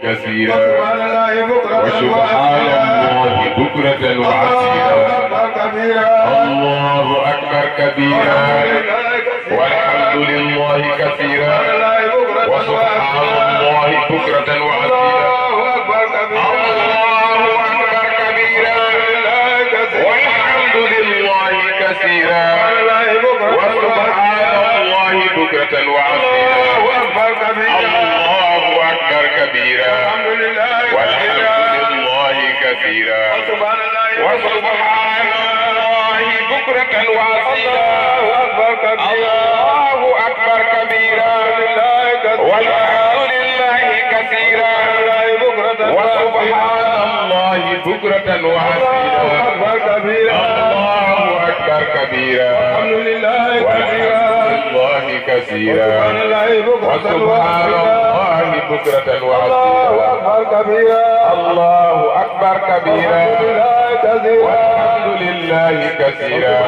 كثيرا وسبحان الله بكرة وأصيلا الله أكبر كبيرا والحمد لله كثيرا وسبحان الله بكرة وأصيلا الله أكبر كبيرا والحمد لله كثيرا وسبحان الله بكرة وأصيلا الله أكبر كبيرا والحمد لله كثيرا وسبحان الله بكرة وأصيلا الله أكبر كبيرا والحمد لله كثيرا وسبحان الله بكرة وأصيلا الله أكبر كبيرا والحمد لله كثيرا وسبحان الله بكرة وأصيلا الله أكبر كبيرا والحمد لله كثيرا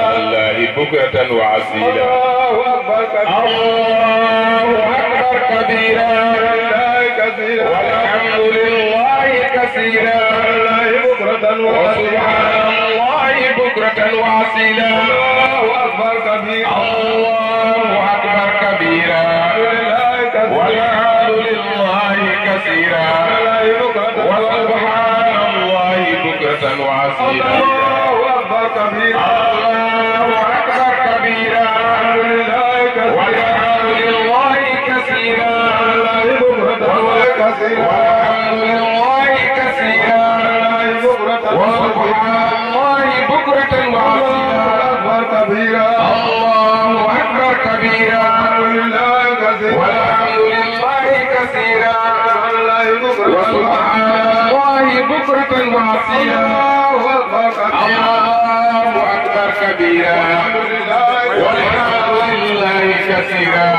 الله بكرة وأصيلا الله أكبر كبيرا والحمد لله كثيرا وسبحان الله بكرة وأصيلا الله أكبر كبيرا والحمد لله كثيرا وسبحان الله بكرة وأصيلا الله أكبر كبيرا والحمد لله كثيرا والحمد لله كثيرا وسبحان الله بكرة وأصيلا الله أكبر كبيرا والحمد لله كثيرا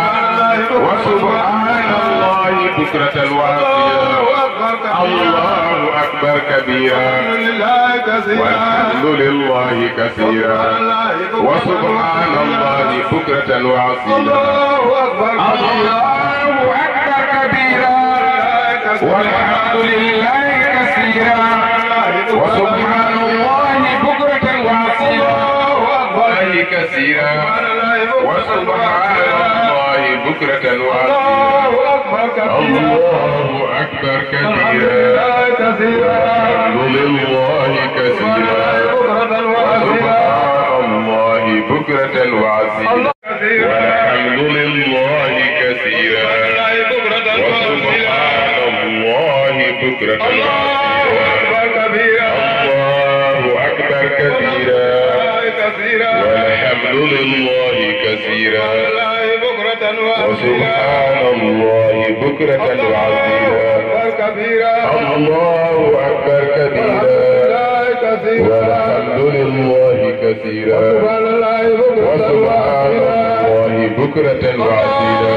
وسبحان الله بكرة وأصيلا الله أكبر كبيرا والحمد لله كثيرا وسبحان الله بكرة وأصيلا الله أكبر كبيرا والحمد لله كثيرا وسبحان الله بكرة وأصيلا الله أكبر كبيرا والحمد لله كثيرا وسبحان الله بكرة وأصيلا الله كثيرا وسبحان الله بكرة وأصيلا الله أكبر كبيرا والحمد لله كثيرا وسبحان الله بكرة وأصيلا والحمد لله كثيرا وسبحان الله بكرة وأصيلا الله أكبر كبيرا والحمد لله كثيرا وسبحان الله بكرة وأصيلا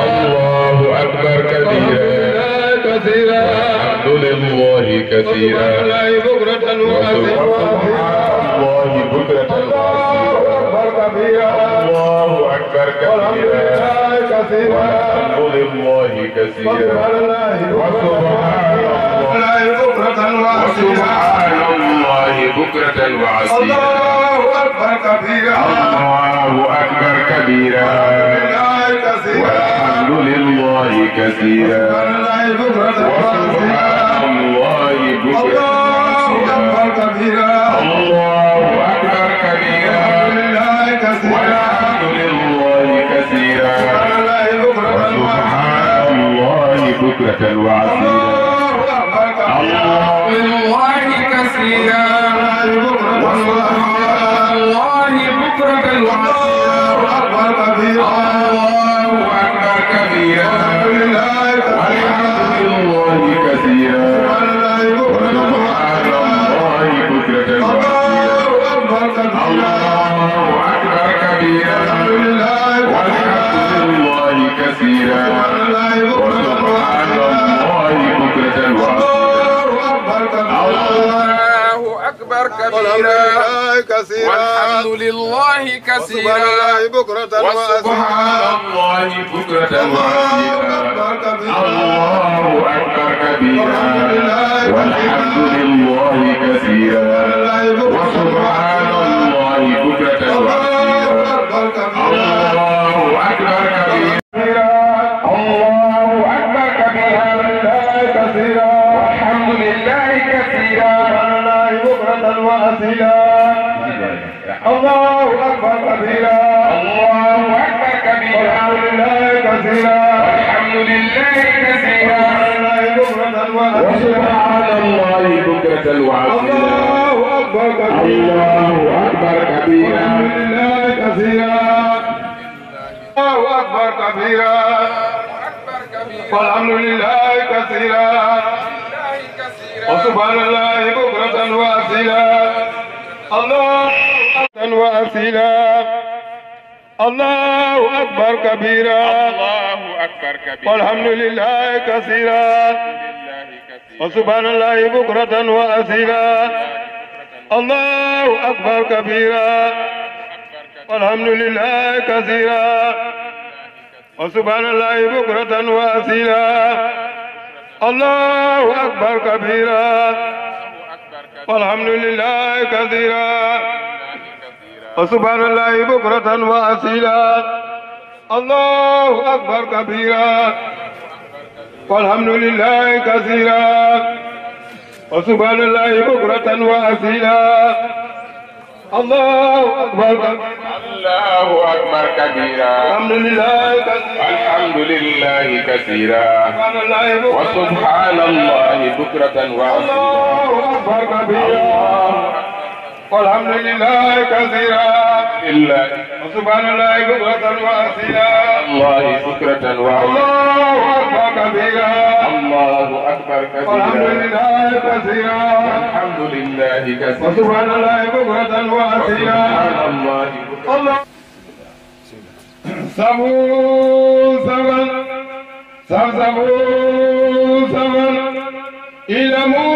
الله أكبر كبيرا والحمد لله كثيرا وسبحان الله بكرة وأصيلا الله أكبر كبيرا والحمد لله كثيرا وسبحان الله بكرة وأصيلا الله أكبر كبيرا والحمد لله كثيرا وسبحان الله بكرة وأصيلا الله أكبر كبيرا والحمد لله كثيرا وسبحان الله بكرة الله أكبر كبيرا والحمد لله كثيرا وسبحان الله بكرة وأصيلا الله كثيرا وسبحان الله بكرة وأصيلا الله أكبر كبيرا والحمد لله كثيرا وسبحان الله بكرة وأصيلا الله أكبر كبيرا والحمد لله كثيرا وسبحان الله بكرة وأصيلا الله أكبر كبيرا والحمد لله كثيرا وسبحان الله بكرة وأصيلا والحمد لله كثيرا وسبحان الله بكرة وأصيلا الله أكبر كبيرا الله أكبر كبيرا كثيرا والحمد لله كثيرا الله بكرة وأصيلا الله أكبر كبيرا الله أكبر كبيرا والحمد لله كثيرا وسبحان الله بكرة وأصيلا الله أكبر كبيرا الله أكبر كبيرا والحمد لله كثيرا وسبحان الله بكرة وأصيلا الله أكبر وأصيلا الله أكبر كبيرا الله أكبر كبيرا والحمد لله كثيرا وسبحان الله بكرة وأصيلا الله أكبر كبيرا والحمد لله كثيرا وسبحان الله بكرة وأصيلا الله أكبر كبيرا والحمد لله كثيرا وسبحان الله بكرة وأصيلا الله أكبر كبيرا والحمد لله كثيرا وسبحان الله بكرة وأصيلا الله أكبر الله أكبر كبيرا الحمد لله كثيرا وسبحان الله بكرة وأصيلا الله أكبر كبيرا والحمد لله كثيرا وسبحان الله بكرة وأصيلا الله بكرة وأصيلا الله أكبر كبيرا الله أكبر كبيرا والحمد لله كثيرا الحمد لله كثيرا وسبحان الله بكرة وأصيلا الله الله سبوا إلموا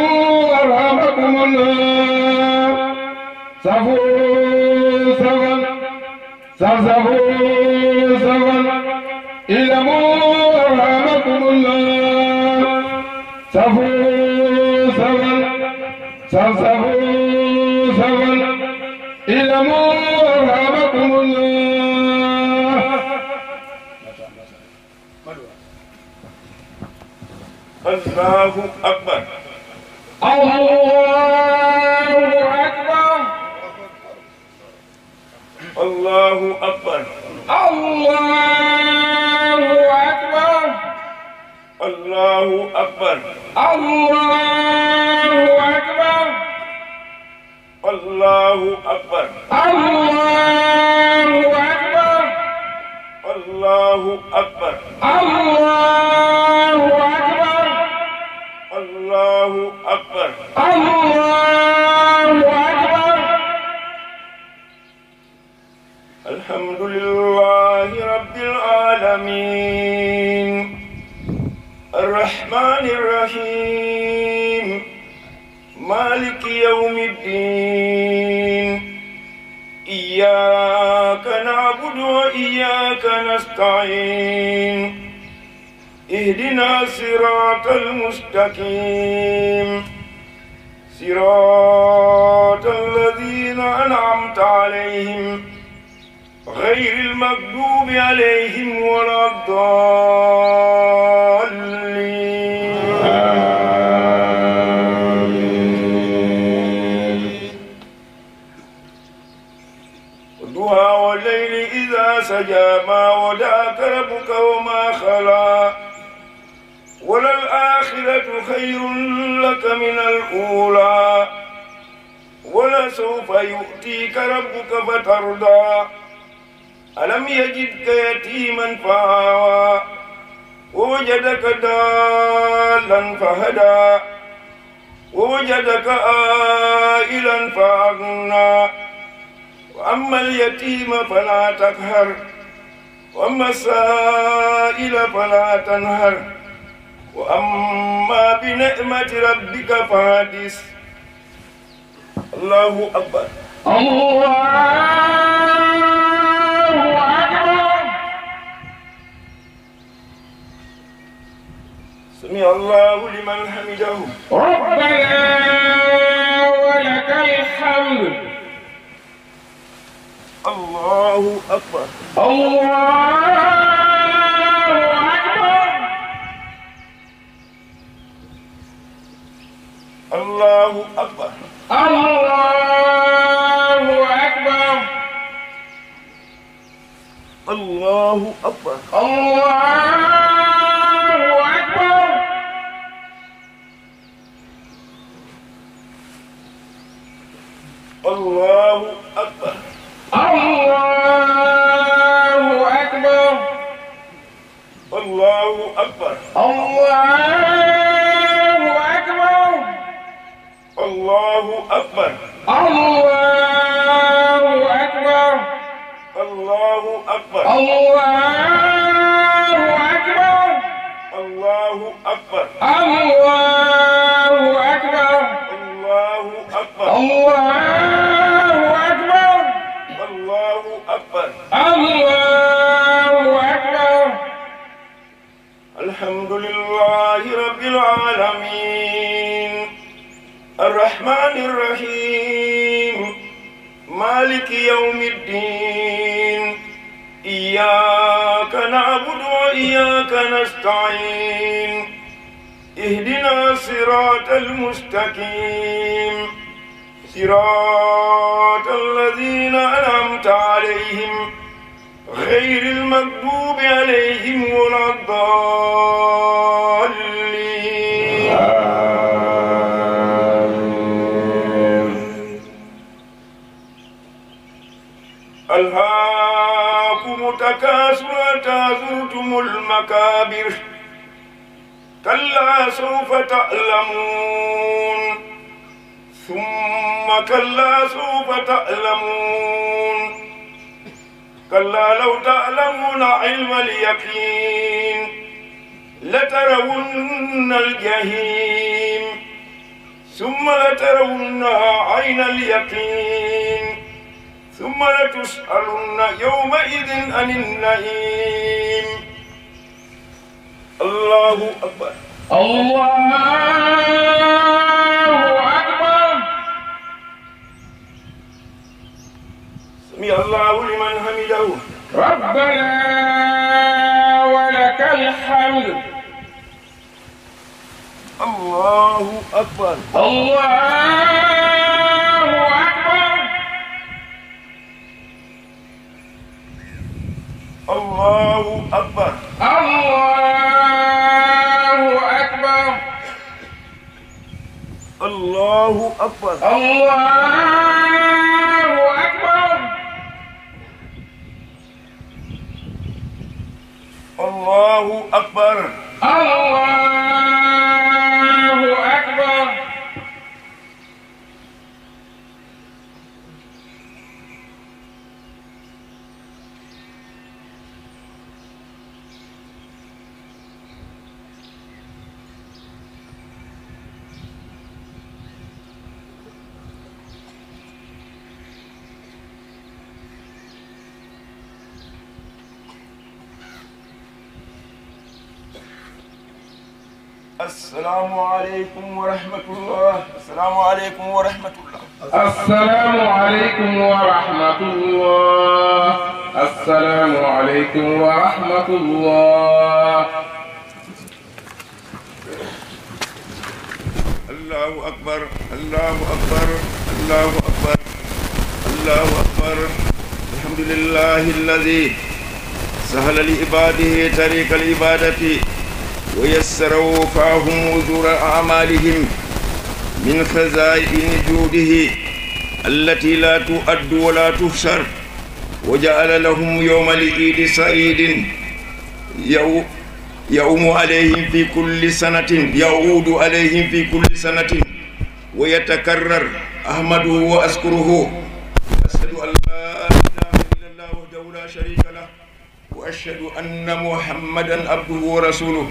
أرحمكم الله سبوا إلموا أرحمكم الله سبوا إلموا أرحمكم الله الله أكبر الله أكبر الله أكبر الله أكبر الله أكبر الله أكبر الله أكبر الله أكبر الله أكبر الله أكبر الله أكبر الحمد لله رب العالمين الرحمن الرحيم مالك يوم الدين إياك نعبد وإياك نستعين اهدنا الصراط المستقيم صراط الذين أنعمت عليهم غير المغضوب عليهم ولا الضالين والضحى والليل إذا سجى ما ودعك ربك وما خلا وللآخرة خير لك من الأولى ولسوف يؤتيك ربك فترضى ألم يجدك يتيما فآوى ووجدك ضالا فهدى ووجدك عائلا فأغنى وأما اليتيم فلا تقهر وأما السائل فلا تنهر وأما بنعمة ربك فحدث الله أكبر سمع الله لمن حمده ربنا ولك الحمد الله أكبر الله أكبر الله أكبر الله أكبر الله أكبر الله أكبر الله أكبر الله أكبر الله أكبر الله أكبر الله أكبر الله أكبر الله أكبر الله أكبر الله أكبر الله أكبر الله أكبر الله أكبر الحمد لله رب العالمين الرحمن الرحيم مالك يوم الدين إياك نعبد وإياك نستعين اهدنا صراط المستقيم صراط الذين أنعمت عليهم غير المغضوب عليهم ولا الضالين ألهاكم تكاثر حتى زرتم المقابر كلا سوف تعلمون ثم كلا سوف تعلمون كلا لو تعلمون علم اليقين لترون الجحيم ثم لترونها عين اليقين ثم لتسألن يومئذ عن النعيم الله أكبر الله أكبر سمع الله لمن حمده ربنا ولك الحمد الله أكبر الله أكبر الله أكبر الله أكبر الله أكبر الله أكبر الله أكبر الله أكبر السلام عليكم ورحمة الله السلام عليكم ورحمة الله السلام عليكم ورحمة الله السلام عليكم ورحمة الله الله أكبر الله أكبر الله أكبر الله أكبر الحمد لله الذي سهل لعباده طريق العبادة ويسر وفاهم وزور أعمالهم من خزائن جوده التي لا تؤد ولا تحصر وجعل لهم يوم العيد سعيد يعود عليهم في كل سنة ويتكرر أحمده وأذكره أشهد أن لا إله إلا الله وحده لا شريك له وأشهد أن محمدا عبده ورسوله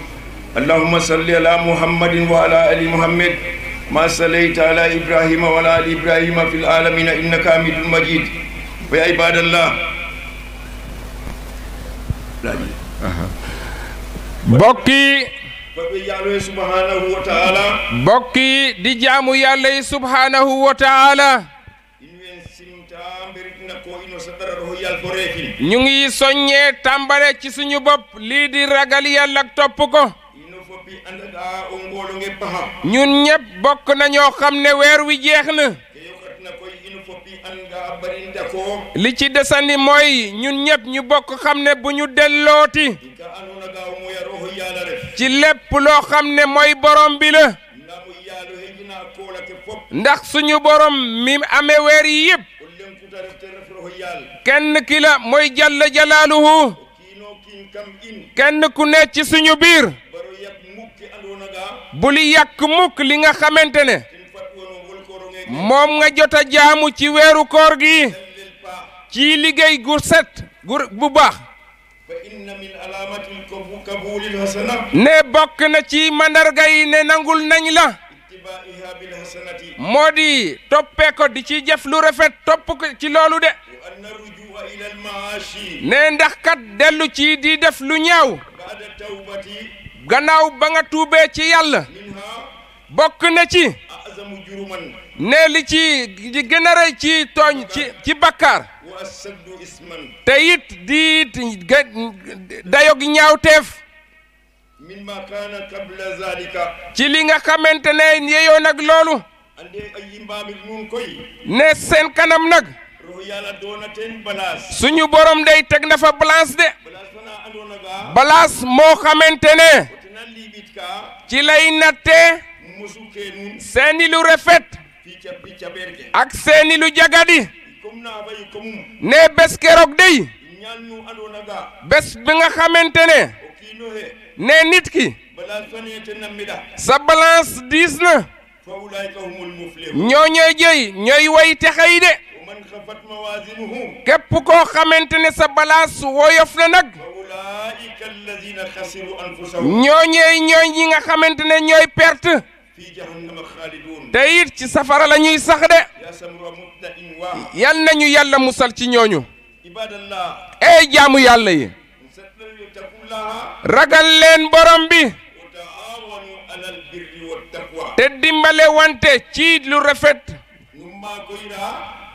اللهم صل على محمد وعلى آل محمد ما صليت على إبراهيم وعلى آل إبراهيم في العالمين إنك حميد مجيد ويا عباد الله bokki faɓe yaaloye subhanahu wa taala bokki di jaamu yàlla yi subhanahu wa taala inen simta mberitna ko ino sadara ho yal ko reekin ñu ngi soññee tàmbale ci suñu bopp lii di ragal yàlla ak topp ko ino fopi andaga o ngoolo nge paha ñun ñëpp bokk nañoo xam ne weer wi jeex na ke yokatna koy ino fopi anga barinda ko li ci desandi mooy ñun ñëpp ñu bokk xam ne bu ñu dellooti ika andonaga o moya roho yaala ref ci lépp loo xam ne mooy borom bi la ndamo yaalo hejina koolake fop ndax suñu borom mi amee weer yi yëpp o lenkuta refte ref roho yaal kenn ki la mooy jalla jalaaluhu kiino kin kam in kenn ku ne ci suñu biir baro yak mukki andonaga bu li yàq mukk li nga xamante ne ten fat wono wolkoro ngeke moom nga jot a jaamu ci weeru koor gi lel pa ci liggéey gu set bu baax fa inna min alamatil kabulil hasana ne bokk na ci mandarga yi ne nangul nañ la ittibaiha bil hasanati moo di toppee ko di ci jëf lu rafet topp ko ci loolu de wa anna rujua ila al maashi ne ndax kat dellu ci di def lu ñaaw ba'da tawbati gannaaw ba nga tuubee ci yàlla minha bokk na ci azamu juruman ne li ci di gën a rëy ci tooñ ci bakkaar wa asaddu isman te it di dayog ñaawteef mimma kana qabla zalika ci li nga xamante ne yeyoo nag loolu ande ay yimbami nun koy ne seen kanam nag roho yala dona ten balas suñu borom day teg na fa balance de balas fana andonaga balance moo xamante ne otina libit ka ci lay nattee musuke nun seeni lu rafet picca berke ak seeni lu jagadi comme na bayi komum ne bés keroog day ñannu andonaga bés bi nga xamante ne o kino he ne nit ki balas fane te namida sa balance diis na fa ulaika humul muflihun ñoo ñooy jëy ñooy way texe yi de wa man khafat mawazinuhu képp koo xamante ne sa balance woyof na nag fa ulaika alladhina khasiru anfusahum ñooñee ñooy ñi nga xamante ne ñooy perte fi jahannama khalidun te it ci safara la ñuy sax de ya samra mutda'in wa yal nañu yàlla musal ci ñooñu ibadallah ey jaamu yàlla yi satlu taqullaha ragal leen borom bi wa ta'awanu alal birri wat taqwa te dimbale wante ci lu rafet numma koyra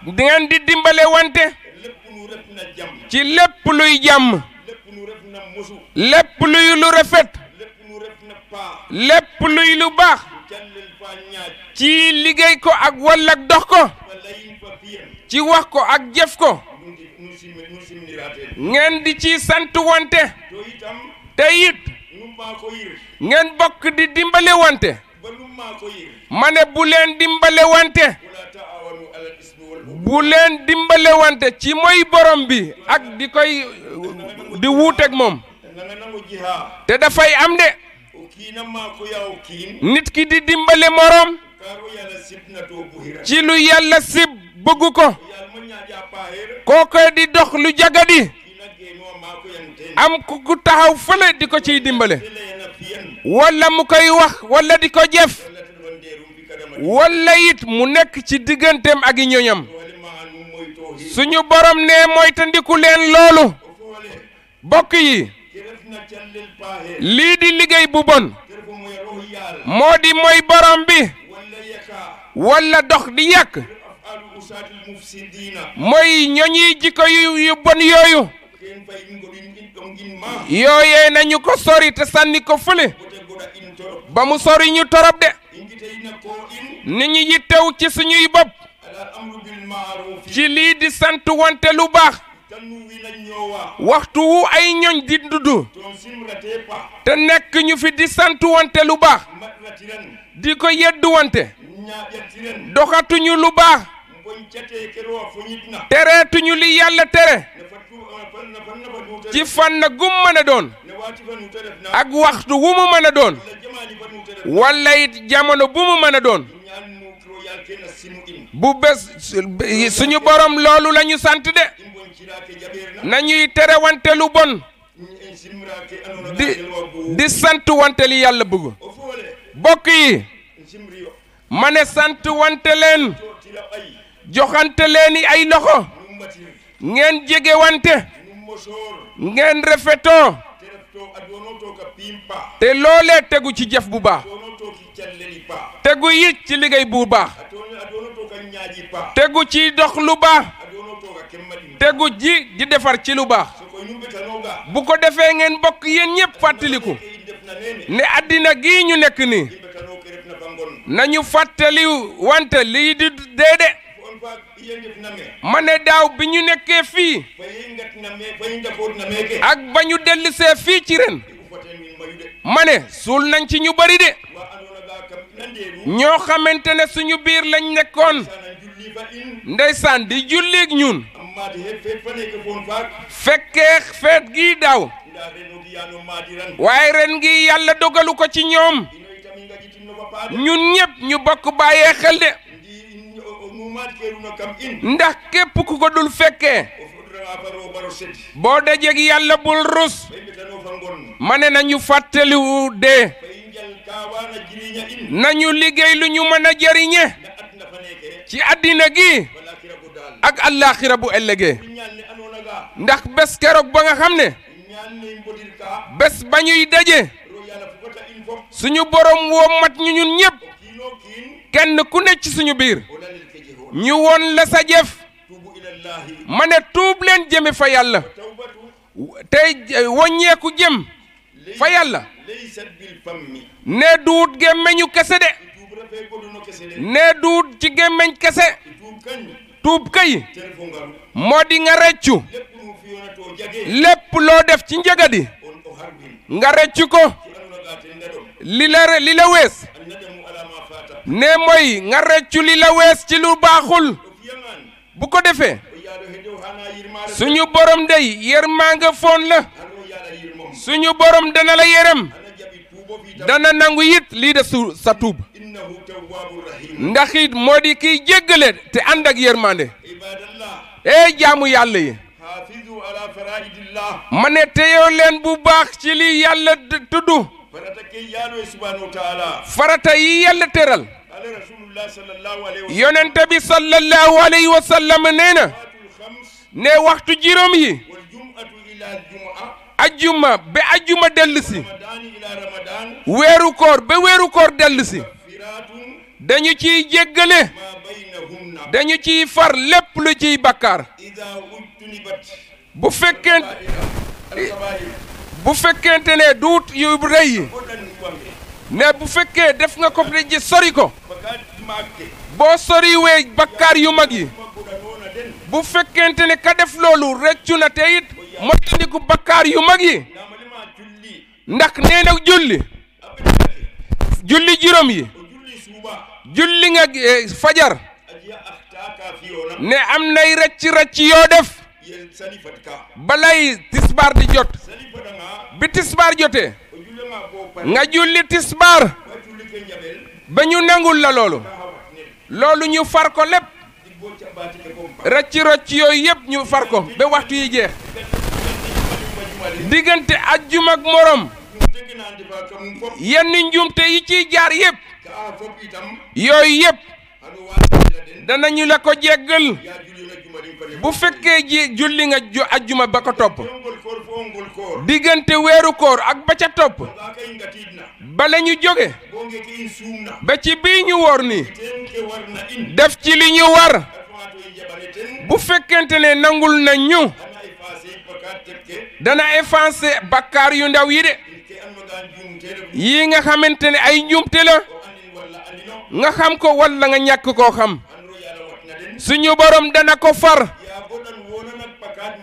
di ngeen di dimbale wante lepp nu refna jam ci lépp luy jàmm lepp nu refna musu lépp luy lu rafet lepp nu refna pa lépp luy lu baax jallel fa ñaaj ci liggéey ko ak walla ak dox ko walayin fa fiyan ci wax ko ak jëf ko nu simnirate ngeen di ci sant wante to itam te it numma ko yir ngeen bokk di dimbale wante ba numma ko yir ma ne bu leen dimbale wante wala ta'awanu alal ismi wal bu leen dimbale wante ci mooy borom bi ak di koy di wuuteeg moom nanga nango jiha te dafay am de o kiina ma ko yaw kiin nit ki di dimbale morom karo yalla sibna to buhira ci lu yàlla sib bëgg ko yalla mo ñaaja paher kookoy di dox lu jagadi kiina geeno ma ko yanten am ku taxaw fële di ko ciy dimbale telena fiyan wala mu koy wax wala di ko jëf wala tan wonderum bi kadama wala it mu nekk ci digganteem ak i ñoñam wala ma nu moy to hi suñu borom ne mooy tandiku leen loolu o fole bokk yi ke refna callel paher lii di liggéey bu bon ter ko moy roh yalla moo di mooy borom bi wala yaka wala dox di yàq afalu usatil mufsidina mooy ñoñi jikko yu bon yooyu ken fay ngolin in dom gin ma yooyee nañu ko sori te sànni ko fële bote goda in torop ba mu sori ñu torop de ingiteyna ko in nit ñi yittew ci suñuy bopp ala amru bil ma'ruf ci lii di sant wante lu baax tanu wi la ñowa waxtu wu ay ñoñ di dudd ton simrate pa te nekk ñu fi di sant wante lu baax matratiran di ko yeddu wante ñaƴatiran doxatuñu lu baax mbon cate kero fo ñitna tereetuñu li yàlla tere ne fatu na fa nuta ci fànn gum mën a doon ne wati fa nuta def na ak waxtu wu mu mën a doon la jamani fa nuta def wala it jamono bu mu mën a doon ñaan kro yal kena simu in bu bés suñu borom loolu la ñu sant de imbon cirake jaberna nañuy tere wante lu bon en simrake anona di gadel wabu di sant wante li yàlla bëgg o fole bokk yi en simriyo ma ne sant wante leen to tira ay joxante leen i ay loxo num matir ngeen jege wante num mosor ngeen rafetoo teref te loolee tegu ci jëf bu baax tegu it ci liggéey bu baax tegu ci dox lu baax tegu ji di defar ci lu baax bu ko defee ngeen bokk yéen ñëpp fàttaliku ne àddina gii ñu nekk nii nañu fàttali wante lii di déedé ma ne daaw bi ñu nekkee fii ak ba ñu dellisee fii ci ren ma ne suul nañ ci ñu bari de ñoo xamante ne suñu biir lañ nekkoon ndeysaan di julleeg ñun fekkee feet gii daaw waaye ren gi yàlla dogalu ko ci ñoom ñun ñëpp ñu bokk bàyyee xel de ndax képp ku ko dul fekkee boo dajeeg yàlla bul rus ma ne nañu fàttaliwu dee nañu liggéey lu ñu mën a jëriñe ci àddina gi ak àllaaxira bu ëllëgee ndax bés keroog ba nga xam ne bés ba ñuy daje suñu borom woo mat ñu ñun ñëpp kenn ku nekk ci suñu biir ñu won la sa jëf ma ne tuub leen jëme fa yàlla tey woññeeku jëm fa yàlla ne duut gémmeñu kese de ne duut ci gémmeñ kese tuub kay moo di nga reccu lépp loo def ci njëgadi nga reccu ko li la wees ne mooy nga reccu li la wees ci lu baaxul bu ko defee suñu borom day yërmaa nga foon la suñu borom dana la yërëm dana nangu it lii de sa tuub ndax it moo di kiy jéggale te ànd ak yërmande jaamu yàlla yi ma ne teyoo leen bu baax ci li yàlla tudd farata yi yàlla teral yonente bi sallallahu alayhi wa sallam nee na ne waxtu juróom yi ajjuma ba ajjuma dellu si weeru koor ba weeru koor dellu si dañu ciy jéggale dañu ciy far lépp lu ciy bakkaar bu fekkente ne duut yu rëy yi ne bu fekkee def nga ko ji sori ko boo soriwee bakkaar yu mag yi bu fekkente ne ka def loolu reccu na te it moytandiku bakkaar yu mag yi ndax nee na julli juróom yi julli nga fajar ne am nay rëcc yoo def balay tisbaar di jot bi tisbaar jotee nga julli tisbaar ba ñu nangul la loolu ñu far ko lépp rëcc yooyu yëpp ñu far ko ba waxtu yi jeex diggante ajjuma ak morom yenn njumte yi ciy jaar yëpp yooyu yëpp danañu la ko jéggal bu fekkee julli nga ajjuma ba ko topp diggante weeru koor ak ba ca topp bala ñu jóge ba ci bii ñu woor ni def ci li ñu war bu fekkente ne nangul na ñu dana effacer bakkaar yu ndaw yi de yi nga xamante ne ay njuumte la nga xam ko walla nga ñàkk koo xam suñu borom dana ko far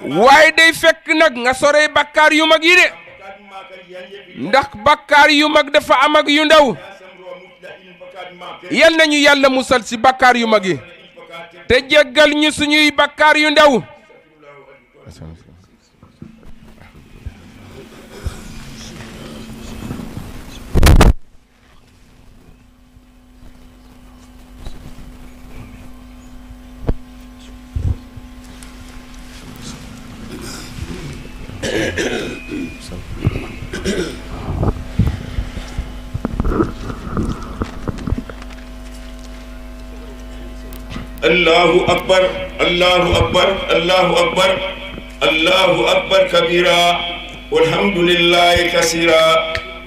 waaye day fekk nag nga sore bakkaar yu mag yi de ndax bakkaar yu mag dafa am ak yu ndaw yal nañu yàlla musal ci bakkaar yu mag yi te jéggal ñu suñuy bakkaar yu ndaw Allahu akbar, Allahu akbar, Allahu akbar, Allahu akbar kabira, والحمد لله كثيرا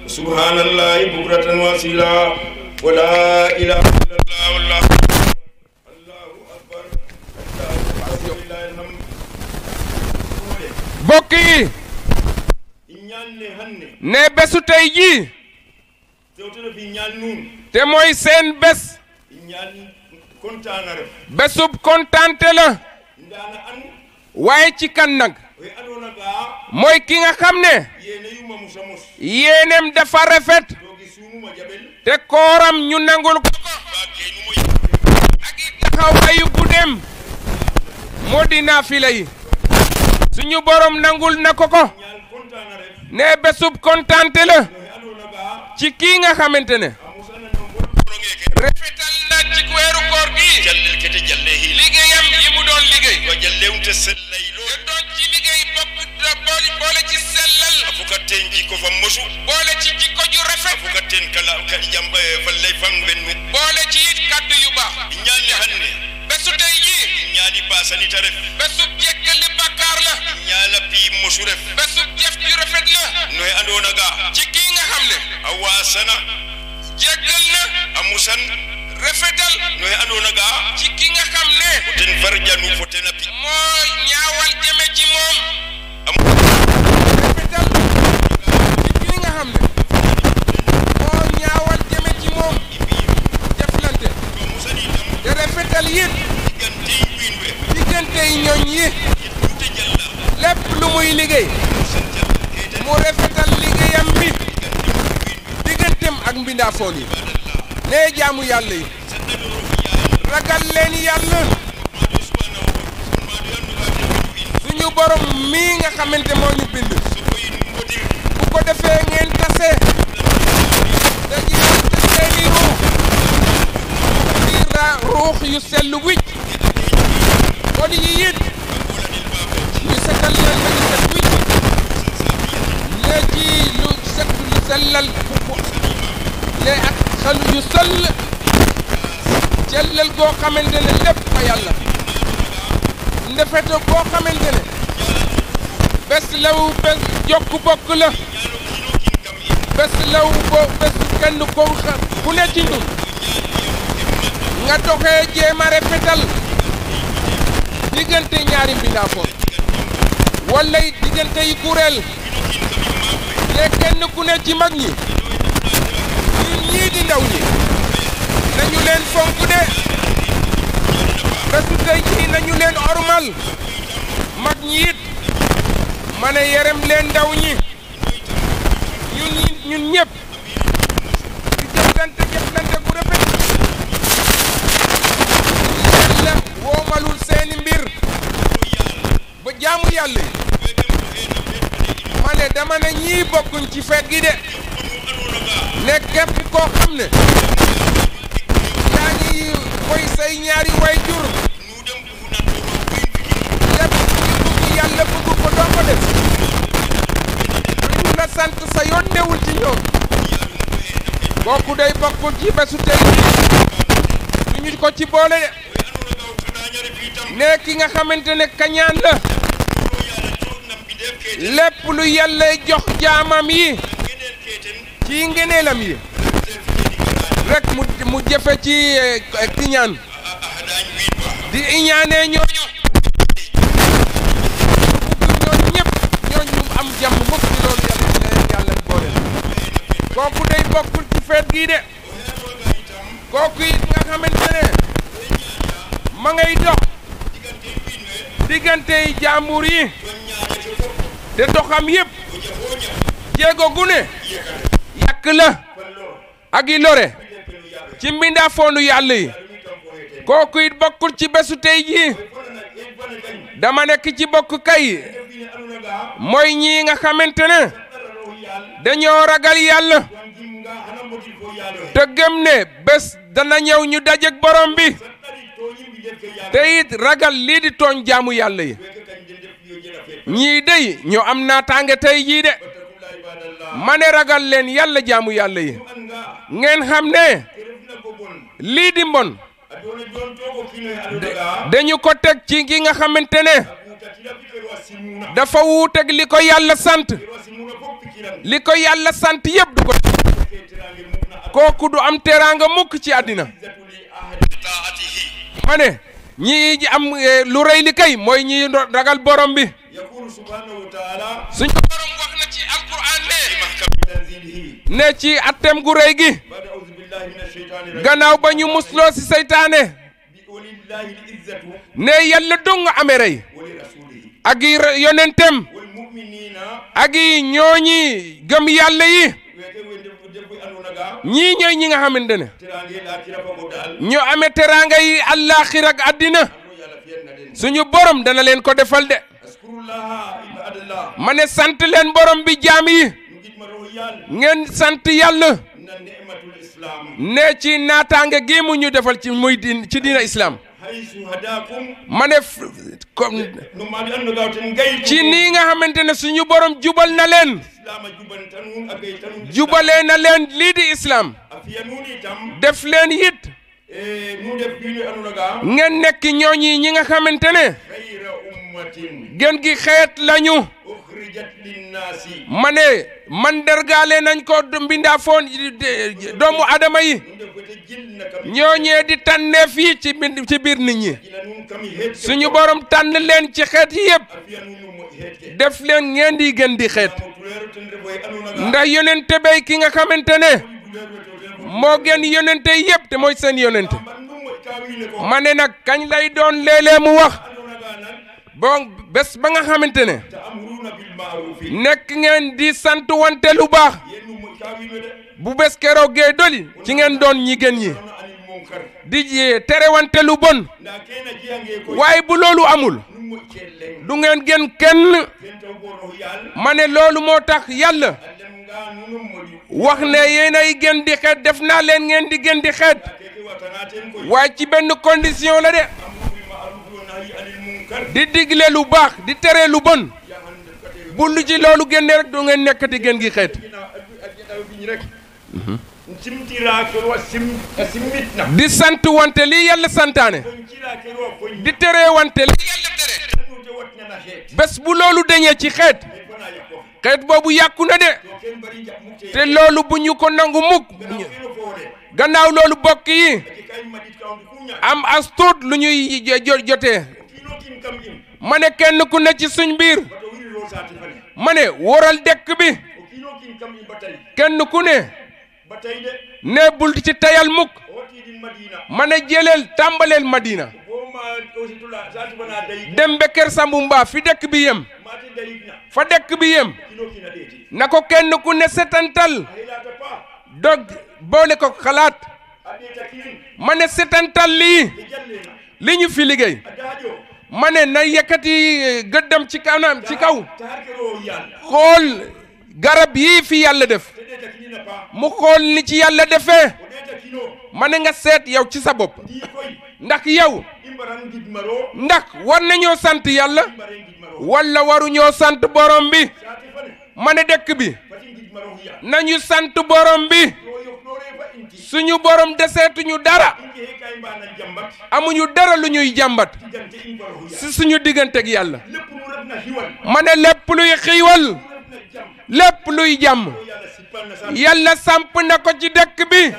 سبحان الله بكرة وأصيلا ولا إله إلا الله والله أكبر لله الحمد bokk yi ne bésu tey jii te mooy seen bés bésub kontaante la waaye ci kan nag mooy ki nga xam ne yéenem dafa rafet te kooram ñu nangul ko ak i taxawaayu guddeem moo di naafila yi suñu borom nangul na ko ne bésub kontaante la ci kii nga xamante ne rafetal na ci weeru koor gi liggéeyam yi mu doon liggéey te doon ci liggéey boole ci sellal boole ci jikko ju rafet boole ci it kaddu yu baax bésu tey jii bésub jéggale bakkaar la bésub jëf ju rafet la ci kii nga xam ne jéggal na rafetal ci ki nga xam ne moo ñaawal jëme ci moom rafetal ci ki nga xam ne moo ñaawal jëme ci moom jëflante te rafetal it diggante yi ñooñ yi lépp lu muy liggéey mu rafetal liggéeyam bi digganteem ak mbindaafoon yi nee jaamu yàlla yi ragal leen yàlla suñu borom mii nga xamante moo ñu bind bu ko defee ngeen tase daji seeni ruux yu sell wicc kon yi it ñu setal leen ba ñu set wicc ne ci lu set lu sellal ne ak xel yu sell sellal goo xamante ne lépp fa yàlla ndefete goo xamante ne bés law bés jokk bokk la bés law bés kenn ko ku ne ci ñun nga doxee jéem a rafetal diggante ñaari mbindaafoon walla diggante yi kuréel ne kenn ku ne ci mag ñi ñun ñii di ndaw ñi nañu leen fonk de bésu tey jii nañu leen ormal mag ñi it ma ne yerem leen ndaw ñi ñun ñëpp di jëflante ku rafet yàlla woomalul seeni mbir ba jaamu yàlla yi ma ne dama ne ñii bokkuñ ci feet gi de ne képp koo xam ne yaa ngi koy say ñaari way jur lépp bëgg yàlla bëgg ko doo ko def lu la sant sa yoon newul ci ñoom kooku day bokkul ci bésu tey duñu ko ci boole de ne ki nga xamante ne kañaan la lépp lu yàlla jox jaamam yi ci ngeneelam yi rek mu jëfe ci kiñaan di iñaanee ñooñu ñooñu ñëpp ñooñu am jàmm mukk ci loolu yàlla boole kooku day bokkul ci feet gii de kooku it nga xamante ne ma ngay dox diggante yi jàmbur yi te doxam yëpp jéego gu ne yàq la ak i lore ci mbindaafoonu yàlla yi kooku it bokkul ci bésu tey jii dama nekk ci bokk kay mooy ñii nga xamante ne dañoo ragal yàlla te gëm ne bés dana ñëw ñu dajeek borom bi te it ragal lii di tooñ jaamu yàlla yi ñii dey ñoo am naataange tey jii de ma ne ragal leen yàlla jaamu yàlla yi ngeen xam ne lii di mbon dañu ko teg ci ki nga xamante ne dafa wuuteeg li ko yàlla sant li ko yàlla sant yëpp du ko kooku du am teraanga mukk ci àddina ma ne ñi am lu rëy li kay mooy ñi ragal borom bi suñu borom wax na ci alquran ne ci attem gu rëy gi gannaaw ba ñu musloo si seytaane ne yàlla dong amee rey ak yonentem ak ñooñi gëm yàlla yi ñii ñooy ñi nga xamante ne ñoo amee teraanga yi àllaaxira ak àddina suñu borom dana leen ko defal de ma ne sant leen borom bi jaam yi ngeen sant yàlla ne ci naataange gi mu ñu defal ci muy ci diina islam ma ne ci nii nga xamante ne suñu borom jubal na leen jubalee na leen lii di islam def leen it ngeen nekk ñooñi ñi nga xamante ne gën gi xeet lañu ma ne mandargaale nañ ko mbindaa foon doomu adama yi ñooñee di tànnee fii ci biir nit ñi suñu borom tànn leen ci xeet yi yëpp def leen ngeen di gën di xeet ndax yonente bay ki nga xamante ne moo gën yonente yëpp te mooy seen yonente ma ne nag kañ lay doon léeg-léeg mu wax bon bés ba nga xamante ne nekk ngeen di sant wante lu baax bu bés keroog gee doli ci ngeen doon ñi gën ñi di tere wante lu bon waaye bu loolu amul du ngeen gën kenn ma ne loolu moo tax yàlla wax ne yéen ay gën di xeet def naa leen ngeen di gën di xeet waaye ci benn condition la de di digle lu baax di tere lu bon bu lu ci loolu génne rek du ngeen nekkati gën gi xeet di sant wante lii yàlla santaane di tere wante lii yàlla tere bés bu loolu dañee ci xeet boobu yàqu na de te loolu bu ñu ko nangu mukk gannaaw loolu bokk yi am as tuut lu ñuy jotee ma ne kenn ku ne ci suñ biir ma ne waral dëkk bi kenn ku ne bul ci tayal mukk ma ne jëleel tàmbaleel Madina dem ba Kër Sambu Mbaa fi dëkk bi yem fa dëkk bi yem na ko kenn ku ne setantal dog boole ko xalaat ma ne setantal li ñu fi liggéey ma ne na yëkkati gëddam ci kanam ci kaw xool garab yii fi yàlla def mu xool ni ci yàlla defee ma ne nga seet yow ci sa bopp ndax yow ndax war nañoo sant yàlla walla waruñoo sant borom bi ma ne dëkk bi nañu sant borom bi suñu borom deseetuñu dara amuñu dara lu ñuy jàmbat si suñu digganteeg yàlla ma ne lépp luy xiiwal lépp luy jàmm yàlla samp na ko ci dëkk bi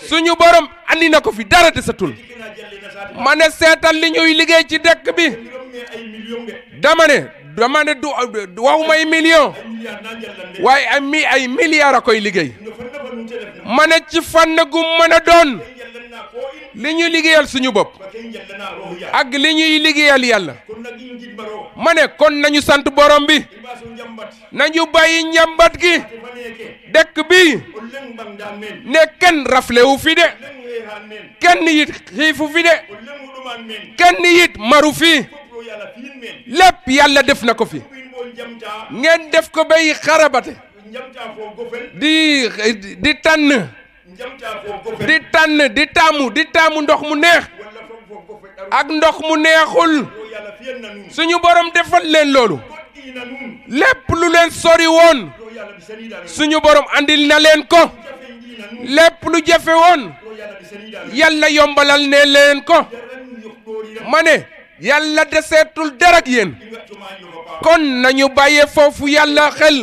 suñu borom andi na ko fi dara desatul ma ne seetal li ñuy liggéey ci dëkk bi dama ne du waxuma ay million waaye ay milliards a koy liggéey ma ne ci fànn gu mën a doon li ñuy liggéeyal suñu bopp ak li ñuy liggéeyal yàlla ma ne kon nañu sant borom bi nañu bàyyi njàmbat gi dëkk bi ne kenn raflewu fi de kenn yit xiifu fi de kenn yit maru fi lépp yàlla def na ko fi ngeen def ko bay xarabate di tànn di taamu ndox mu neex ak ndox mu neexul suñu borom defal leen loolu lépp lu leen sori woon suñu borom andil na leen ko lépp lu jafe woon yàlla yombalal ne leen ko ma ne yàlla deseetul dara ak yéen kon nañu bàyyee foofu yàlla xel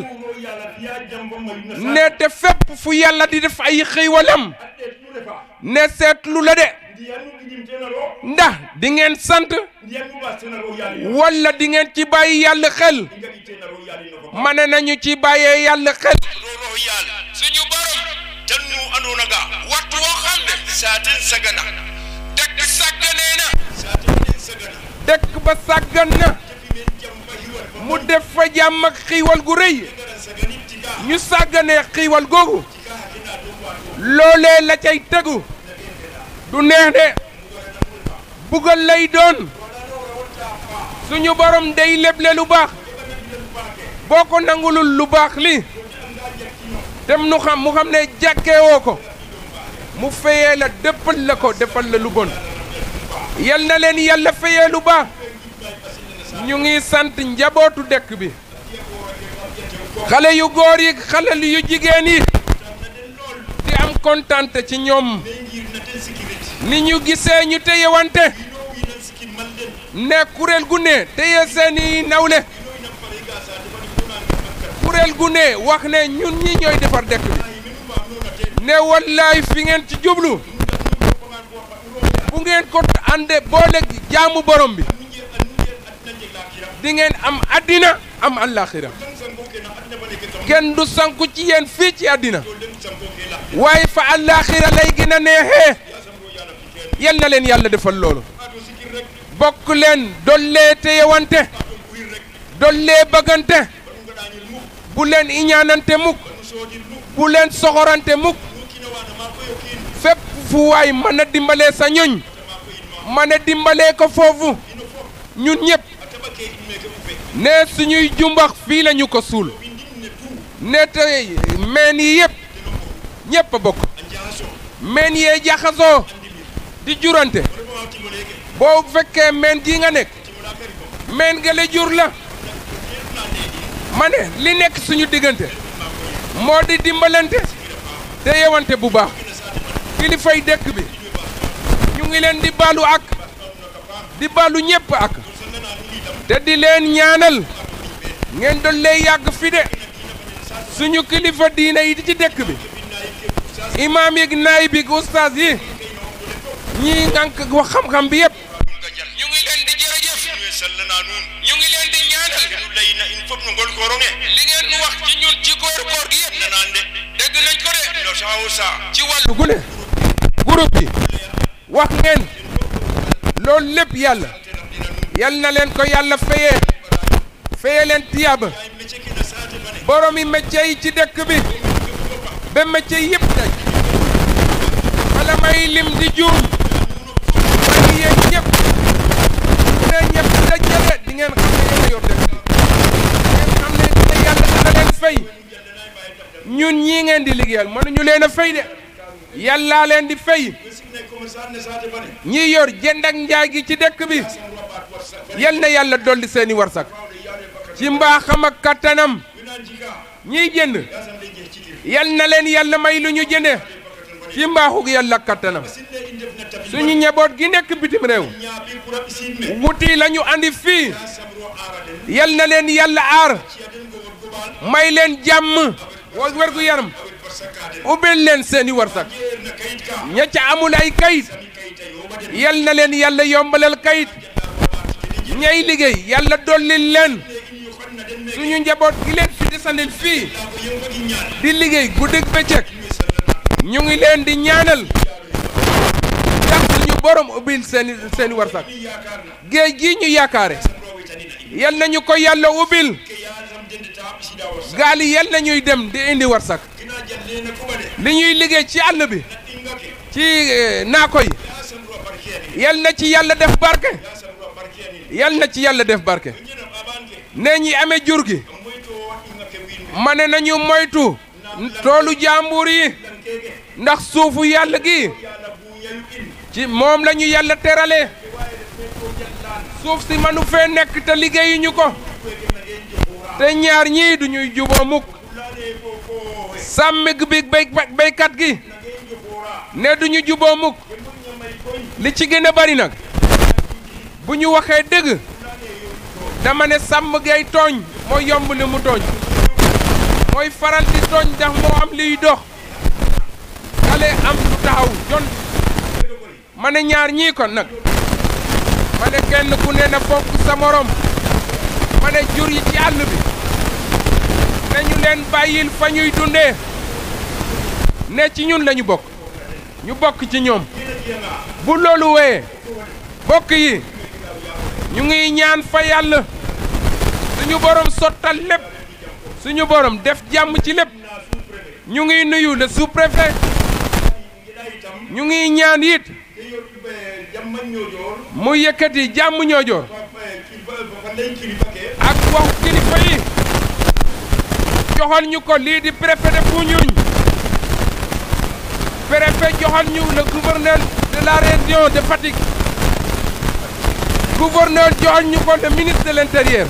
ne te fépp fu yàlla di def ay xéewalam ne seetlu la de ndax di ngeen sant walla di ngeen ci bàyyi yàlla xel ma ne nañu ci bàyyee yàlla xel suñu borom tannu andona ga waxtu woo xam ne saatin sagana dëkk sàgganee na dëkk ba sàggan na mu def fa jàmm ak xiiwal gu rëy ñu sàgganee xiiwal googu loolee la cay tegu du neex de bugal lay doon suñu borom day leble lu baax boo ko nangulul lu baax li dem mu xam ne jàkkeewoo ko mu fayee la dëppal la ko defal la lu bon yal na leen yàlla fayee lu baax ñu ngi sant njabootu dëkk bi xale yu góor yi xale yu jigéen yi di am kontante ci ñoom ni ñu gisee ñu téyewante ne kuréel gu ne téye seeni nawle kuréel gu ne wax ne ñun ñi ñooy defar dëkk bi ne wallaay fi ngeen ci jublu bu ngeen ko ànde boole jaamu borom bi di ngeen am àddina am àllaaxira kenn du sanku ci yéen fii ci àddina waaye fa àllaaxira lay gën a neexee yal na leen yàlla defal loolu bokk leen dollee téyewante dollee bëggante bu leen iñaanante mukk bu leen soxorante mukk fépp fu waay mën a dimbalee sa ñoñ mën a dimbalee ko foofu ñun ñëpp ne suñuy jumbax fii lañu ko suul ne tey meen yi yëpp ñëpp a bokk meen yee jaxasoo di jurante boo fekkee meen gi nga nekk meen ga le jur la ma ne li nekk suñu diggante moo di dimbalante te yewante bu baax kilifay dëkk bi ñu ngi leen di baalu ak di baalu ñëpp ak te di leen ñaanal ngeen dollee yàgg fi de suñu kilifa diina yi di ci dëkk bi imaam yi naay bi ustaas yi ñii ngànk wax xam-xam bi yëpp ñu ngi leen di jërëjëf ñu ngi leen di ñaanal li ngeen wax ci ñun ci koor gi yëpp dégg nañ ko de ci wàllu gune groupe bi wax ngeen loolu lépp yàlla yal na leen ko yàlla fayee leen tiyaaba boromi métier yi ci dëkk bi ba métier yëpp daj wala may lim di juum wala yéen ñëpp ne ñëpp dajale di ngeen xam ne yéen a yor dëkk ngeen xam ne dina yàlla dana leen fay ñun ñii ngeen di liggéeyal mënuñu leen a fay de yàllaa leen di fay ñi yor jënd ak njaay gi ci dëkk bi yal na yàlla dolli seeni warsak ci mbaaxam ak kattanam ñiy jënd yal na leen yàlla may lu ñu jënde ci mbaaxug yàlla ak kattanam suñu njaboot gi nekk bitim réew wuti lañu andi fii yal na leen yàlla aar may leen jàmm wérgu yaram ubbil leen seeni warsak ña ca amul ay kayit yal na leen yàlla yombalal kayit ñay liggéey yàlla dollil leen suñu njaboot gi leen fi desandil fii di liggéey guddig bëccëg ñu ngi leen di ñaanal ndax suñu borom ubbil seeni warsak géej gi ñu yaakaare yal nañu ko yàlla ubbil gaal yi yal nañuy dem di indi warsak li ñuy liggéey ci àll bi ci naako yi yal na ci yàlla def barke yal na ci yàlla def barke nee ñi amee jur gi ma ne nañu moytu toolu jàmbur yi ndax suufu yàlla gi ci moom la ñu yàlla terale suuf si manu fee nekk te liggéeyuñu ko te ñaar ñii du ñuy juboo mukk sàmm bi béykat gi ne du ñu juboo mukk li ci gën a bari nag bu ñu waxee dëgg dama ne Samba Gueye tooñ moo yomb li mu tooñ mooy faral di tooñ ndax moo am liy dox kale am lu taxaw jon ma ne ñaar ñii kon nag ma ne kenn ku ne na fonk sa morom ma ne jur yi ci àll bi nañu leen bàyyil fa ñuy dundee ne ci ñun lañu bokk ñu bokk ci ñoom bu loolu wéyee bokk yi ñu ngi ñaan fa yàlla suñu borom sottal lépp suñu borom def jàmm ci lépp ñu ngi nuyu le sous-préfet ñu ngi ñaan it mu yëkkati jàmm ñoojoor ak waxu kilifa yi joxal ñu ko lii di préfet de Foundiougne préfet joxal ñu le gouverneur de la région de Fatick gouverneur joxal ñu ko le ministre de l'intérieur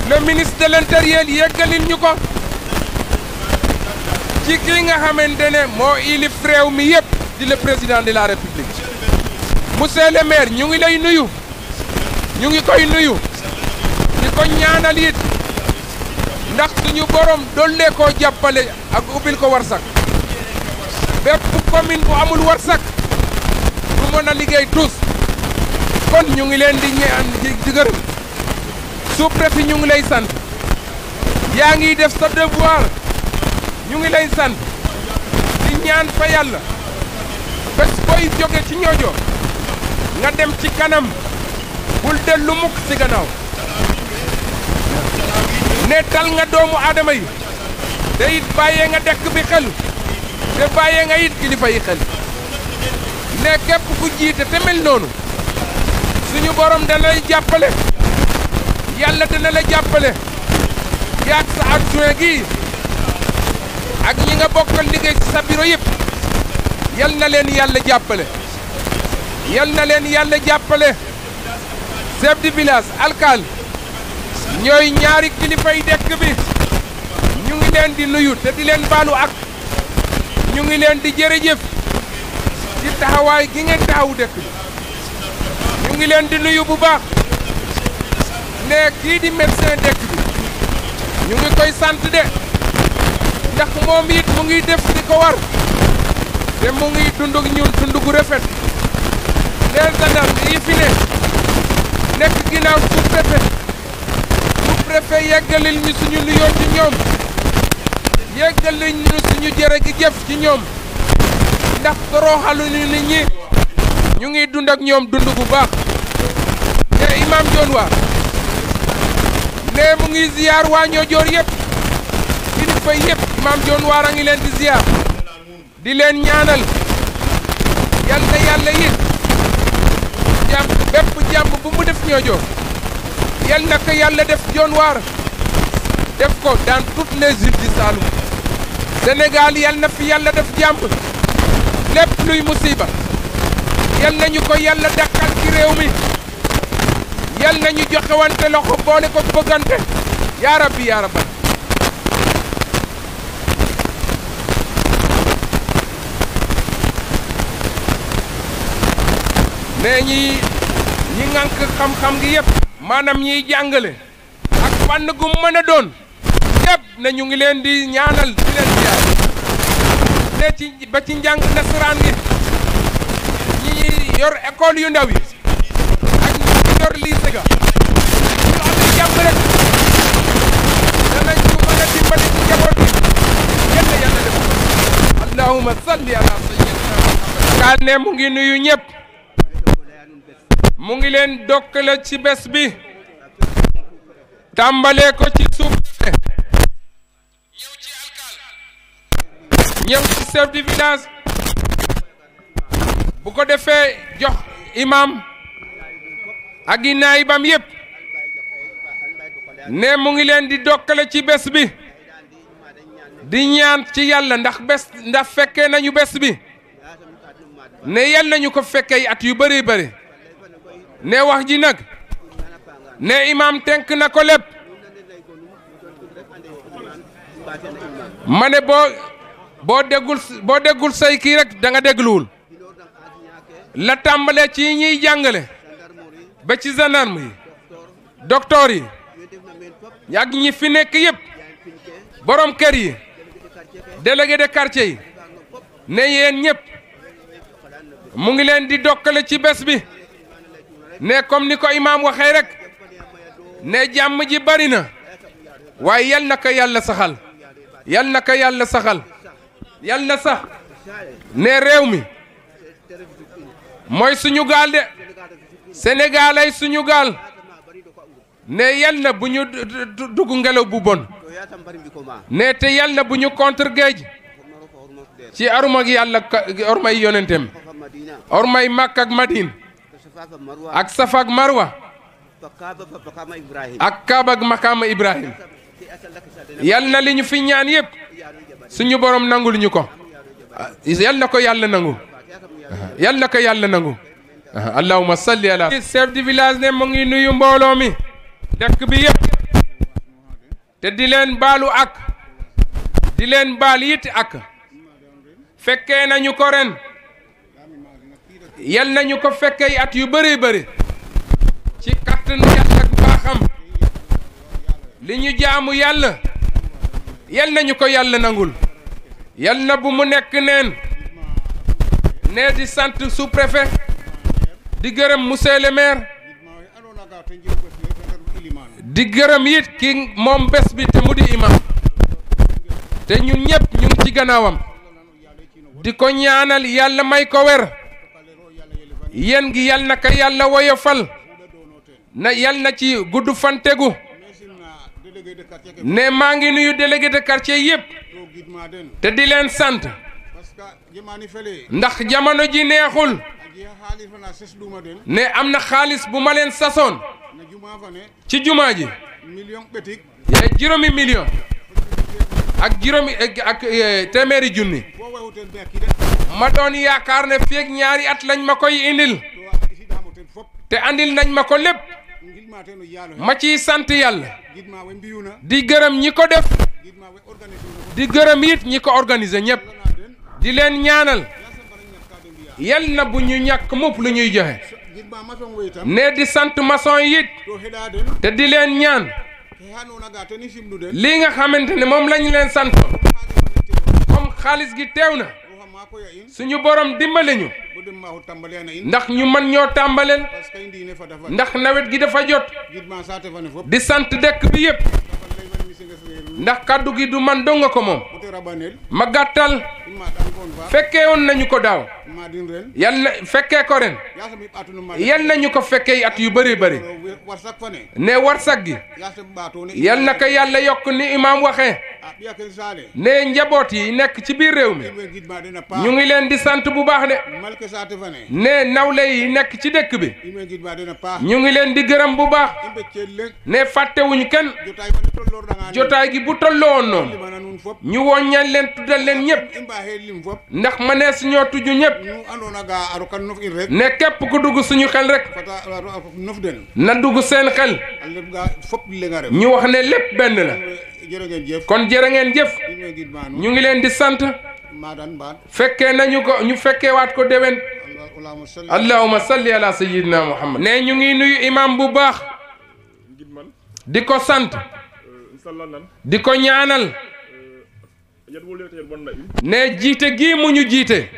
le ministre de l'intérieur yeggalil ñu ko ci ki nga xamante ne moo ilif réew mi yëpp di le président de la république monsieur le maire ñu ngi lay nuyu ñu ngi koy nuyu di ko ñaanal it ndax suñu borom dollee koo jàppale ak ubbil ko warsak bépp commune bu amul warsak du mën a liggéey tous kon ñu ngi leen di ñaan di gërëm sous-préfet ñu ngi lay sant yaa ngi def sa devoir ñu ngi lay sant di ñaan fa yàlla bés booy jóge ci ñoojo nga dem ci kanam bul dellu mukk ci gannaaw ne tal nga doomu aadama yi te it bàyyee nga dekk bi xel te bàyyee nga it kilifa yi xel ne képp ku jiite te mel noonu suñu borom dana lay jàppale yàlla dana la jàppale yaag sa adjoint gi ak ñi nga bokkal liggéey ci sa bureau yëpp yal na leen yàlla jàppale yal na leen yàlla jàppale chef de village alkaal ñooy ñaari kilifa yi dëkk bi ñu ngi leen di nuyu te di leen baalu ak ñu ngi leen di jërëjëf ci taxawaay gi ngeen taxawu dëkk bi ñu ngi leen di nuyu bu baax ne kii di médecin dëkk bi ñu ngi koy sant de ndax moom it mu ngi def di ko war te mu ngi dund ak ñun dund gu rafet les gendarmes yi fi ne nekk ginnaaw sous-préfet yeggalil ñu suñu nuyoo ci ñoom yeggalil ñu suñu jërëjëf ci ñoom ndax toroxalu nit ñi ñu ngi dund ak ñoom dund bu baax te imam Dione War ne mu ngi ziyaar waa Niodior yëpp kilifa yëpp imam Dione War a ngi leen di ziyaar di leen ñaanal yal na yàlla it jàmm bépp jàmm bu mu def Niodior yal na ko yàlla def Dione War def ko dans toutes les îles du Saloum Sénégal yal na fi yàlla def jàmm lépp luy musiba yal nañu ko yàlla dakkal ci réew mi yal nañu joxewante loxo boole ko bëggante yaa rabbi yaa rabbal ne ñi ŋànk xam-xam gi yëpp maanaam ñiy jàngale ak fànn gu mën a doon yëpp ne ñu ngi leen di ñaanal di leen ziar ne ci ba ci njàng nasaraan gi ñi yor école yu ndaw yi ak ñi yor lycée ga ñu amee jàmm rek danañ ñu mën a dimbali ci njaboot bi yàlla yàlla def allahumma salli ala sayyidina Muhammad kaa ne mu ngi nuyu ñëpp mu ngi leen dokkale ci bés bi tàmbalee ko ci suuf ñëw ci alkaal ñëw ci chef du village bu ko defee jox imam ak i naayibam yëpp ne mu ngi leen di dokkale ci bés bi di ñaan ci yàlla ndax fekkee nañu bés bi ne yal nañu ko fekkee at yu bëri bëri ne wax ji nag ne imam tenk na ko lépp ma ne boo déggul say kii rek da nga dégluwul la tàmbalee ci ñiy jàngale ba ci gendarme yi docteur yi ak ñi fi nekk yëpp borom kër yi délégué de quartier yi ne yéen ñëpp mu ngi leen di dokkale ci bés bi ne comme ni ko imaam waxee rek ne jàmm ji bari na waaye yal na ko yàlla saxal yal na ko yàlla saxal yal na sax ne réew mi mooy suñu gaal de Sénégal ay suñu gaal ne yal na bu ñu dugg ngelaw bu bon ne te yal na bu ñu contre géej ci aruma gi yàlla ormay yonentem ormay Makka ak Madine ak Safa ak Marwa ak Kaaba ak Makaama Ibrahim yal na li ñu fi ñaan yëpp suñu borom nangul ñu ko yal na ko yàlla nangu yal na ko yàlla nangu allahumma salli ala chef du village ne mu ngi nuyu mbooloo mi dëkk bi yëpp te di leen baalu ak di leen baal it ak fekkee nañu ko ren yal nañu ko fekkee at yu bëri bëri ci kattan yàlla ak baaxam li ñu jaamu yàlla yal nañu ko yàlla nangul yal na bu mu nekk neen ne di sant sous-préfet di gërëm monsieur le maire di gërëm it ki moom bés bi te mu di imam te ñun ñëpp ñu ngi ci gannaawam di ko ñaanal yàlla may ko wer yéen gi yal na ko yàlla woyofal na yal na ci gudd fan tegu ne maa ngi nuyu délégué de quartier yëpp te di leen sant ndax jamono ji neexul ne am na xaalis bu ma leen sasoon ci jumaa ji juróomi million ak juróomi ak téeméeri junni ma doon yaakaar ne fii ak ñaari at lañ ma koy indil te andil nañ ma ko lépp ma ciy sant yàlla di gërëm ñi ko def di gërëm it ñi ko organiser ñëpp di leen ñaanal yal na bu ñu ñàkk mupp lu ñuy joxe ne di sant maçon yi it te di leen ñaan lii nga xamante ne moom lañu leen sant comme xaalis gi teew na suñu borom dimbale ñu ndax ñu mën ñoo tàmbaleel ndax nawet gi dafa jot di sant dëkk bi yëpp ndax kaddu gi du man donga ko moom ma gàttal fekkee woon nañu ko daaw yal na fekkee ko ren yal nañu ko fekkee at yu bëri bëri ne warsak gi yal na ko yàlla yokk ni imaam waxee ne njaboot yi nekk ci biir réew mi ñu ngi leen di sant bu baax de ne nawle yi nekk ci dëkk bi ñu ngi leen di gërëm bu baax ne fàttewuñu kenn jotaay gi bu tolloo woon noonu ñu woññal leen tuddal leen ñëpp ndax ma ne suñoo tuju ñëpp ne képp ku dugg suñu xel rek na dugg seen xel ñu wax ne lépp benn la kon jërë ngeen jëf ñu ngi leen di sant fekkee nañu ko ñu fekkee waat ko déwén allahumma salli ala sayyidina muhammad ne ñu ngi nuyu imam bu baax di ko sant di ko ñaanal ne jiite gii mu ñu jiite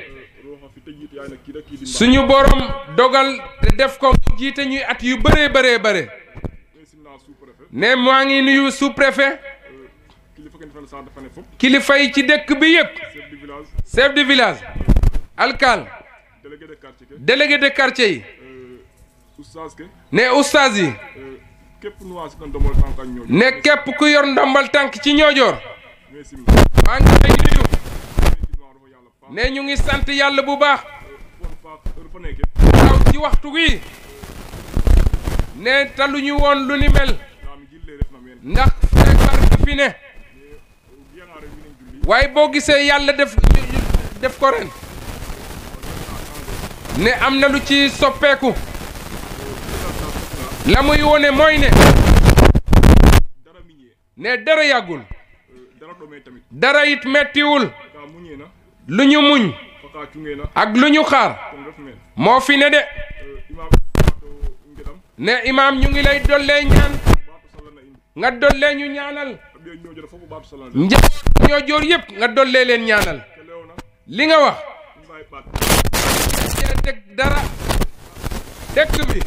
suñu borom dogal te def ko mu jiite ñuy at yu bëree bëree bëre ne maa ngi nuyu sous-préfet kilifa yi ci dëkk bi yëpp chef de village alkal délégué de quartier yi ne oustaz yi ne képp ku yor ndombal tànk ci ñoojoor maa ngi lay nuyu ne ñu ngi sant yàlla bu baax taw ci waxtu wi ne taluñu woon lu ni mel ndax feebar bi fi ne waaye boo gisee yàlla def ko ren ne am na lu ci soppeeku la muy wone mooy ne dara yàggul dara it mettiwul lu ñu muñ ak lu ñu xaar moo fi ne de ne imaam ñu ngi lay dollee ñaan nga dollee ñu ñaanal njaboot ñoo joor yëpp nga dollee leen ñaanal li nga wax cee teg dara dëkk bi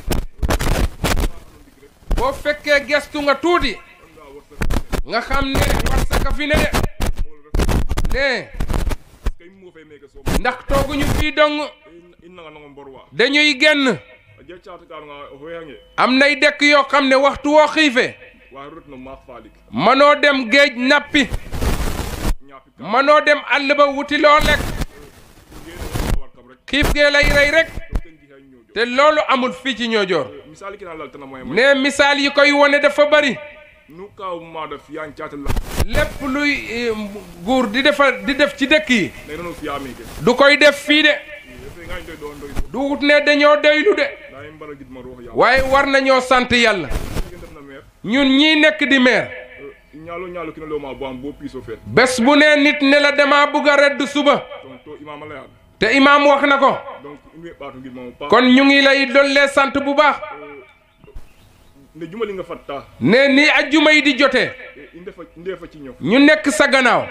boo fekkee gestu nga tuuti nga xam ne warsaka fi ne de ndax tooguñu fii dong dañuy génn am nay dëkk yoo xam ne waxtu woo xiifee manoo dem géej nappi manoo dem àll ba wuti loo lekk xiif gee lay rey rek te loolu amul fii ci Niodior ne misaal yi koy wone dafa bari lépp luy nguur di def ci dëkk yi du koy def fii de du wut ne dañoo doylu de waaye war nañoo sant yàlla ñun ñii nekk di maire bés bu ne nit ne la dama bugg a redd suba te imaam wax na ko kon ñu ngi lay dollee sant bu baax ne ni ajjuma yi di jotee ñu nekk sa gannaaw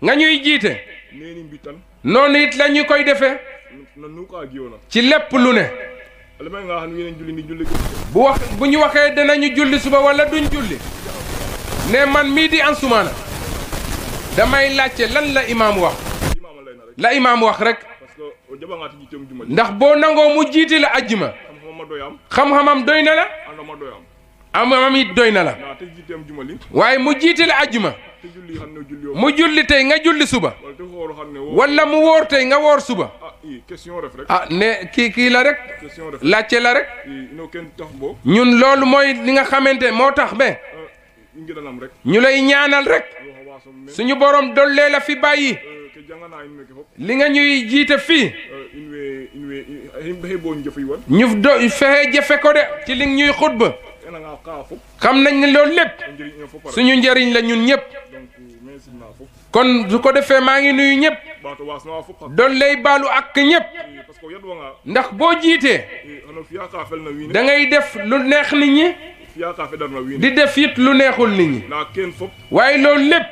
nga ñuy jiite noonu it la ñu koy defee ci lépp lu ne bu ñu waxee danañu julli suba wala duñ julli ne man mii di Ansoumana damay laajte lan la imaam wax la imaam wax rek ndax boo nangoo mu jiite la ajjuma xam-xamam doy na la amam it doy na la waaye mu jiite la ajjuma mu julli tey nga julli suba wala mu wóor tey nga wóor suba ah ne kii la rek laajte la rek ñun loolu mooy li nga xamante moo tax ba ñu lay ñaanal rek suñu borom dollee la fi bàyyi li nga ñuy jiite fii ñu fexe jëfe ko de ci li ñuy xutba xam nañ ne loolu lépp suñu njëriñ la ñun ñëpp kon su ko defee maa ngi nuyu ñëpp dolley baalu ak ñëpp ndax boo jiitee da ngay def lu neex nit ñi di def it lu neexul nit ñi waaye loolu lépp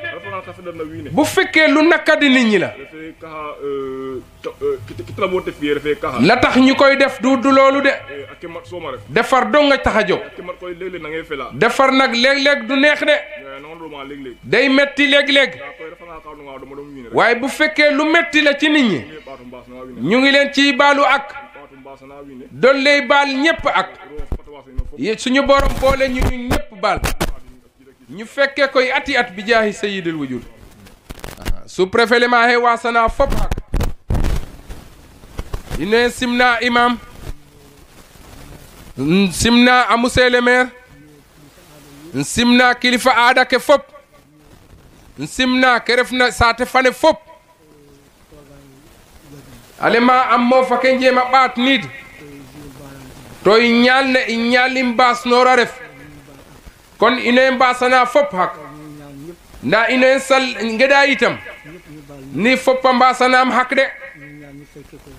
bu fekkee lu nakadi nit ñi la tax ñu koy def du loolu de defar dong nga tax a jóg defar nag léeg-léeg du neex de day metti léeg-léeg waaye bu fekkee lu metti la ci nit ñi ñu ngi leen ciy baalu ak dolley baal ñépp ak suñu borom boole ñu ñépp baal ñu fekkee koy ati at bi jaahi sayyidil wujud sous-préfet le ma he wasana fop hak ine simna imam simna a monsieur le maire simna kilifa aada ke fop simna ke refna saate fane fop alema am mo fa ke njema ɓaat niid to i ñaalne i ñaali mbaasnoor a ref kon ine mbaasana fop hak nda ine sal ngeɗa yitam ni fop a mbaasanaam hak de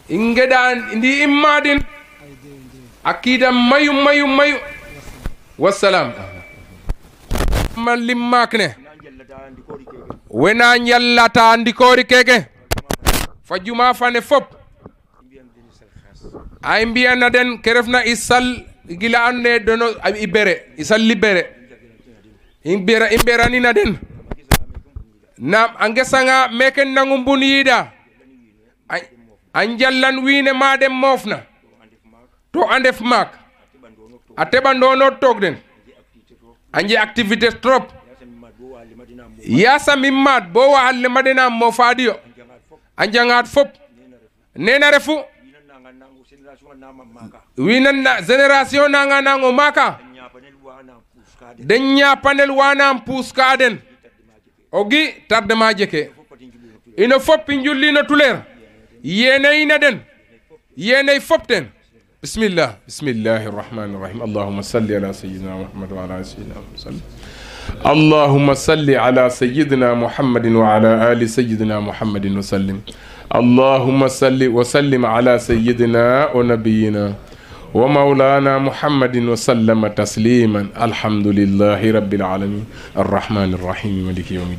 i ngeɗa ndi immaadin a kiidam mayu wassalam ma lim maak ne wena njallata ndikoori keke fa juma fane fop ay mbiyana den ke refna i sal gila andoona yee dono i bere i sal libéré i mberanina den naam a ngesanga meke nangu mbun yiida a njallan wiine ma den moofna to a ndef maak a teɓandoono toog den a nje activité trop yasam i maad bo wa le madena moofaadiyo a njangaat fop nena refu winan génération nanga nango maaka den ñapanel wanam puus ka den ogi tardement jeke ino fop i njullino tuleer yene ina den yene fop den bismillah bismillahir rahmanir rahim allahumma salli ala sayyidina muhammad wa ala sayyidina muhammad اللهم صل على سيدنا محمد وعلى آل سيدنا محمد وسلم اللهم صل وسلم على سيدنا ونبينا ومولانا محمد وسلم تسليما الحمد لله رب العالمين الرحمن الرحيم مالك يوم الدين